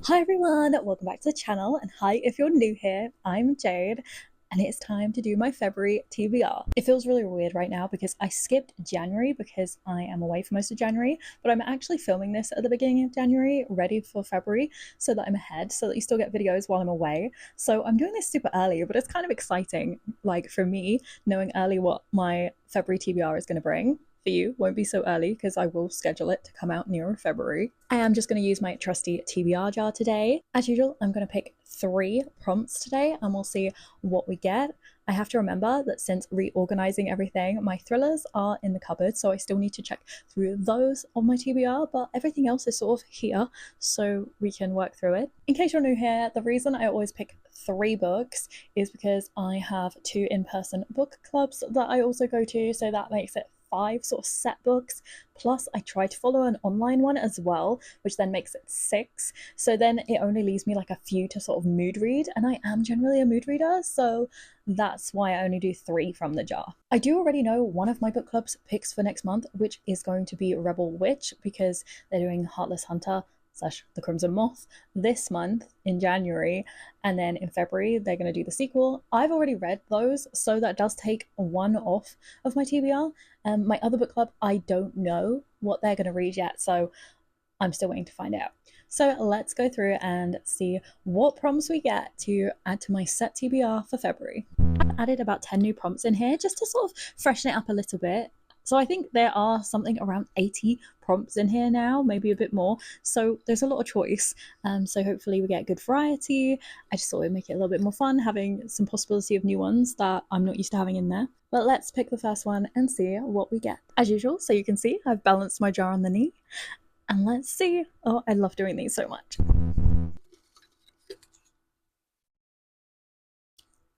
Hi everyone, welcome back to the channel, and hi if you're new here, I'm Jade, and it's time to do my February TBR. It feels really weird right now because I skipped January because I am away for most of January, but I'm actually filming this at the beginning of January, ready for February, so that I'm ahead, so that you still get videos while I'm away. So I'm doing this super early, but it's kind of exciting, like for me, knowing early what my February TBR is going to bring. For you won't be so early because I will schedule it to come out nearer February. I am just going to use my trusty TBR jar today. As usual, I'm going to pick 3 prompts today and we'll see what we get. I have to remember that since reorganizing everything, my thrillers are in the cupboard, so I still need to check through those on my TBR, but everything else is sort of here, so we can work through it. In case you're new here, the reason I always pick 3 books is because I have 2 in-person book clubs that I also go to, so that makes it 5 sort of set books, plus I try to follow an online one as well, which then makes it 6. So then it only leaves me like a few to sort of mood read, and I am generally a mood reader, so that's why I only do 3 from the jar. I do already know one of my book club's picks for next month, which is going to be Rebel Witch, because they're doing Heartless Hunter / The Crimson Moth this month in January, and then in February they're going to do the sequel. I've already read those, so that does take 1 off of my TBR. My other book club, I don't know what they're going to read yet, so I'm still waiting to find out. So let's go through and see what prompts we get to add to my set TBR for February. I've added about 10 new prompts in here just to sort of freshen it up a little bit. So I think there are something around 80 prompts in here now, maybe a bit more. So there's a lot of choice. So hopefully we get good variety. I just thought it'd make it a little bit more fun, having some possibility of new ones that I'm not used to having in there. But let's pick the first one and see what we get. As usual, so you can see I've balanced my jar on the knee. And let's see. Oh, I love doing these so much.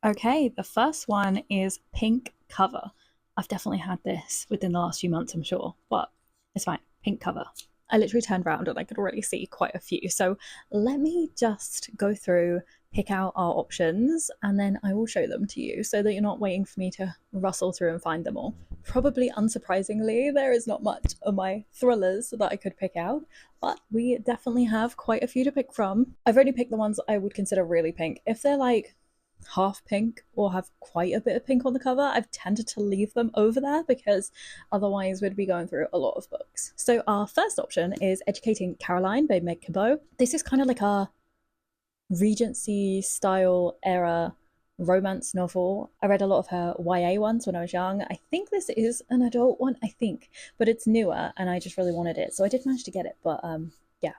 Okay, the first one is Pink Cover. I've definitely had this within the last few months, I'm sure, but it's fine. Pink Cover. I literally turned around and I could already see quite a few. So let me just go through, pick out our options, and then I will show them to you so that you're not waiting for me to rustle through and find them all. Probably unsurprisingly, there is not much of my thrillers that I could pick out, but we definitely have quite a few to pick from. I've only picked the ones I would consider really pink. If they're like half pink or have quite a bit of pink on the cover, I've tended to leave them over there because otherwise we'd be going through a lot of books. So our first option is Educating Caroline by Meg Cabot. This is kind of like a Regency style era romance novel. I read a lot of her YA ones when I was young. I think this is an adult one, I think, but it's newer and I just really wanted it. So I did manage to get it, but yeah,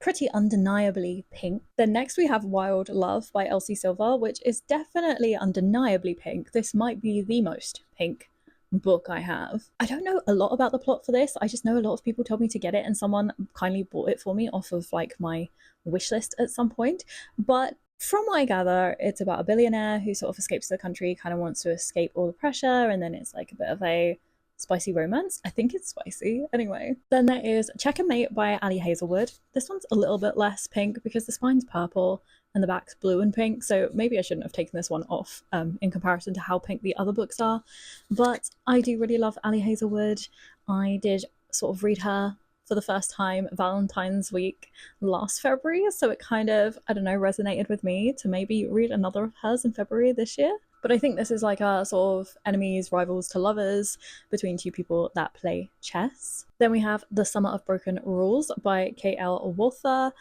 pretty undeniably pink. Then next we have Wild Love by Elsie Silver, which is definitely undeniably pink. This might be the most pink book I have. I don't know a lot about the plot for this. I just know a lot of people told me to get it and someone kindly bought it for me off of like my wish list at some point. But from what I gather, it's about a billionaire who sort of escapes the country, kind of wants to escape all the pressure, and then it's like a bit of a spicy romance. I think it's spicy. Anyway, then there is Check and Mate by Ali Hazelwood. This one's a little bit less pink because the spine's purple and the back's blue and pink, so maybe I shouldn't have taken this one off in comparison to how pink the other books are. But I do really love Ali Hazelwood. I did sort of read her for the first time Valentine's week last February, so it kind of, I don't know, resonated with me to maybe read another of hers in February this year. But I think this is like a sort of enemies, rivals to lovers between 2 people that play chess. Then we have The Summer of Broken Rules by K.L. Walther.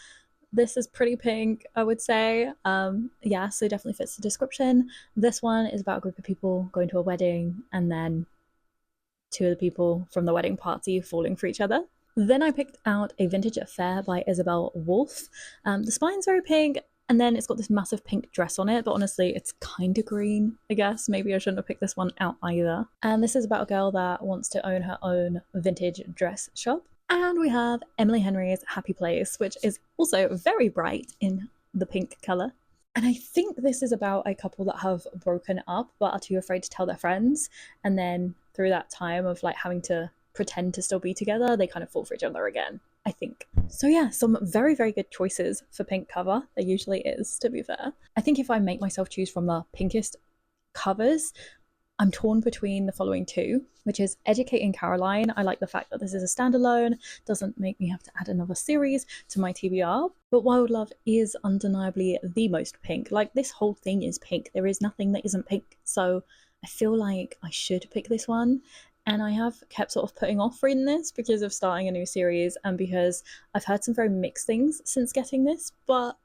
This is pretty pink, I would say. Yeah, so definitely fits the description. This one is about a group of people going to a wedding and then 2 of the people from the wedding party falling for each other. Then I picked out A Vintage Affair by Isabel Wolf. The spine's very pink, and then it's got this massive pink dress on it, but honestly, it's kind of green, I guess. Maybe I shouldn't have picked this one out either. And this is about a girl that wants to own her own vintage dress shop. And we have Emily Henry's Happy Place, which is also very bright in the pink colour. And I think this is about a couple that have broken up but are too afraid to tell their friends. And then through that time of like having to pretend to still be together, they kind of fall for each other again, I think. So yeah, some very, very good choices for pink cover. There usually is, to be fair. I think if I make myself choose from the pinkest covers, I'm torn between the following two, which is Educating Caroline. I like the fact that this is a standalone, doesn't make me have to add another series to my TBR. But Wild Love is undeniably the most pink. Like, this whole thing is pink. There is nothing that isn't pink. So I feel like I should pick this one. And I have kept sort of putting off reading this because of starting a new series and because I've heard some very mixed things since getting this. But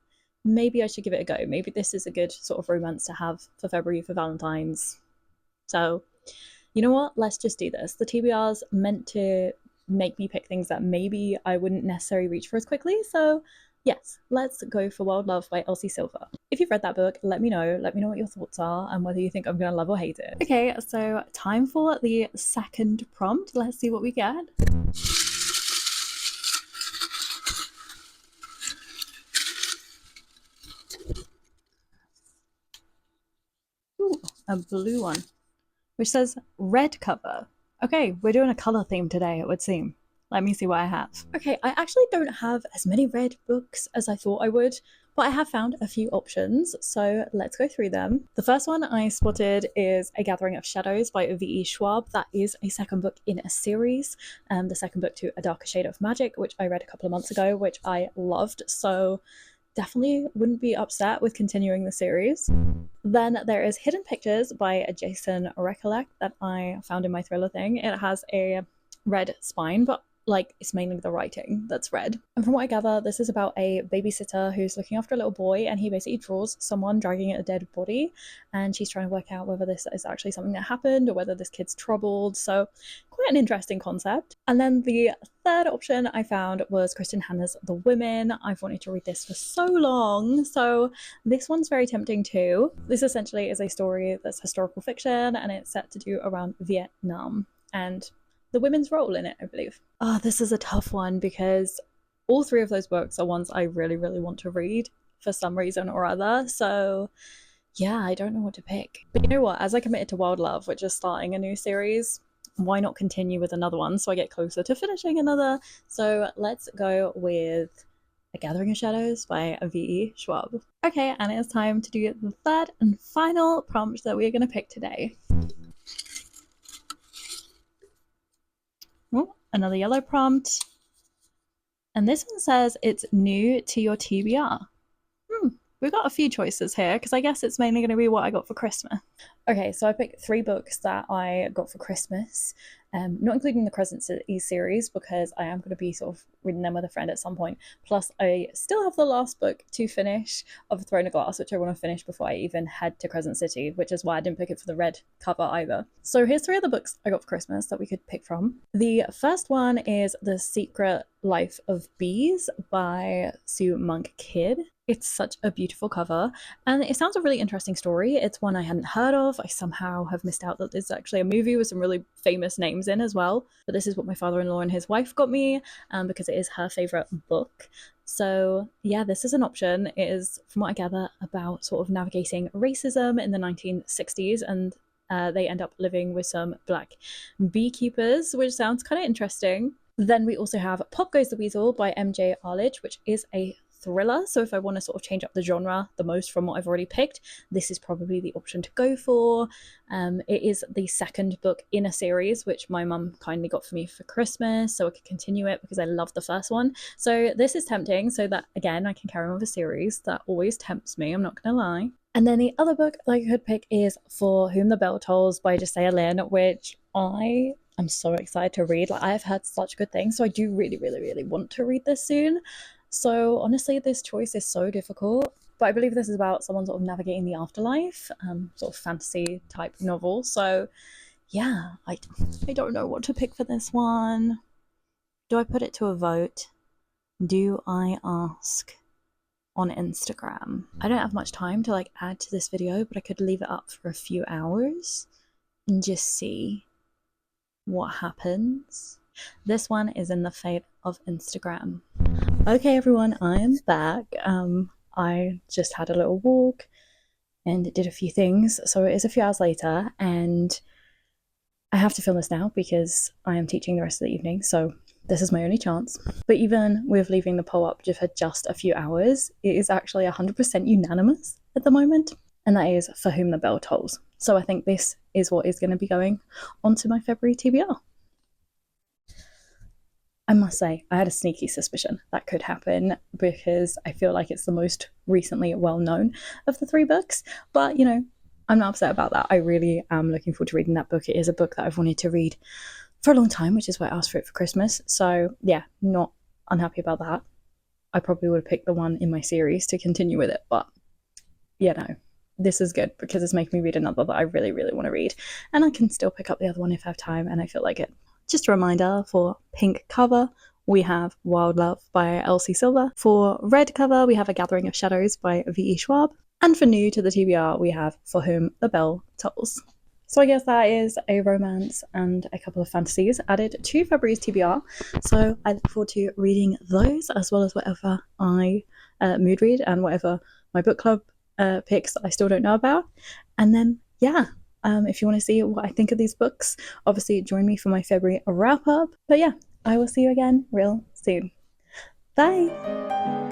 maybe I should give it a go. Maybe this is a good sort of romance to have for February, for Valentine's. So, you know what? Let's just do this. The TBR's meant to make me pick things that maybe I wouldn't necessarily reach for as quickly. So, yes, let's go for Wild Love by Elsie Silver. If you've read that book, let me know. Let me know what your thoughts are and whether you think I'm going to love or hate it. Okay, so time for the second prompt. Let's see what we get. Ooh, a blue one, which says red cover. Okay, we're doing a colour theme today, it would seem. Let me see what I have. Okay, I actually don't have as many red books as I thought I would, but I have found a few options, so let's go through them. The first one I spotted is A Gathering of Shadows by V.E. Schwab. That is a second book in a series, the second book to A Darker Shade of Magic, which I read a couple of months ago, which I loved, so definitely wouldn't be upset with continuing the series. Then there is Hidden Pictures by Jason Recollect that I found in my thriller thing. It has a red spine, but like it's mainly the writing that's red. And from what I gather, this is about a babysitter who's looking after a little boy, and he basically draws someone dragging a dead body, and she's trying to work out whether this is actually something that happened or whether this kid's troubled. So quite an interesting concept. And then the third option I found was Kristen Hanna's The Women. I've wanted to read this for so long, so this one's very tempting too. This essentially is a story that's historical fiction, and it's set to do around Vietnam and the women's role in it, I believe. Oh, this is a tough one because all three of those books are ones I really, really want to read for some reason or other. So yeah, I don't know what to pick. But you know what? As I committed to Wild Love, which is starting a new series, why not continue with another one so I get closer to finishing another? So let's go with A Gathering of Shadows by V.E. Schwab. Okay, and it's time to do the third and final prompt that we're going to pick today. Oh, another yellow prompt. And this one says it's new to your TBR. We've got a few choices here because I guess it's mainly going to be what I got for Christmas. Okay, so I picked 3 books that I got for Christmas, not including the Crescent series because I am going to be sort of reading them with a friend at some point. Plus, I still have the last book to finish of Throne of Glass, which I want to finish before I even head to Crescent City, which is why I didn't pick it for the red cover either. So here's 3 of the books I got for Christmas that we could pick from. The first one is The Secret Life of Bees by Sue Monk Kidd. It's such a beautiful cover, and it sounds a really interesting story. It's one I hadn't heard of. I somehow have missed out that there's actually a movie with some really famous names in as well. But this is what my father-in-law and his wife got me because it is her favourite book. So yeah, this is an option. It is, from what I gather, about sort of navigating racism in the 1960s, and they end up living with some black beekeepers, which sounds kind of interesting. Then we also have Pop Goes the Weasel by MJ Arledge, which is a thriller. So if I want to sort of change up the genre the most from what I've already picked, this is probably the option to go for. It is the second book in a series, which my mum kindly got for me for Christmas, so I could continue it because I love the first one. So this is tempting, so that again I can carry on with a series. That always tempts me, I'm not gonna lie. And then the other book that I could pick is For Whom the Bell Tolls by Josiah Lynn, which I'm so excited to read. Like, I've heard such good things, so I do really, really, really want to read this soon. So honestly, this choice is so difficult, but I believe this is about someone sort of navigating the afterlife, sort of fantasy type novel. So yeah, I don't know what to pick for this one. Do I put it to a vote? Do I ask on Instagram? I don't have much time to like add to this video, but I could leave it up for a few hours and just see what happens. This one is in the fate of Instagram. Okay everyone, I am back. I just had a little walk and did a few things, so it is a few hours later and I have to film this now because I am teaching the rest of the evening, so this is my only chance. But even with leaving the poll up for just a few hours, it is actually 100% unanimous at the moment, and that is For Whom the Bell Tolls. So I think this is what is going to be going onto my February TBR. I must say, I had a sneaky suspicion that could happen because I feel like it's the most recently well known of the three books. But, you know, I'm not upset about that. I really am looking forward to reading that book. It is a book that I've wanted to read for a long time, which is why I asked for it for Christmas. So, yeah, not unhappy about that. I probably would have picked the one in my series to continue with it. But, you know, this is good because it's making me read another that I really, really want to read. And I can still pick up the other one if I have time and I feel like it. Just a reminder, for pink cover, we have Wild Love by Elsie Silver. For red cover, we have A Gathering of Shadows by V.E. Schwab. And for new to the TBR, we have For Whom the Bell Tolls. So I guess that is a romance and a couple of fantasies added to February's TBR. So I look forward to reading those as well as whatever I mood read and whatever my book club picks that I still don't know about. And then, yeah. If you want to see what I think of these books, obviously join me for my February wrap up. But yeah, I will see you again real soon. Bye!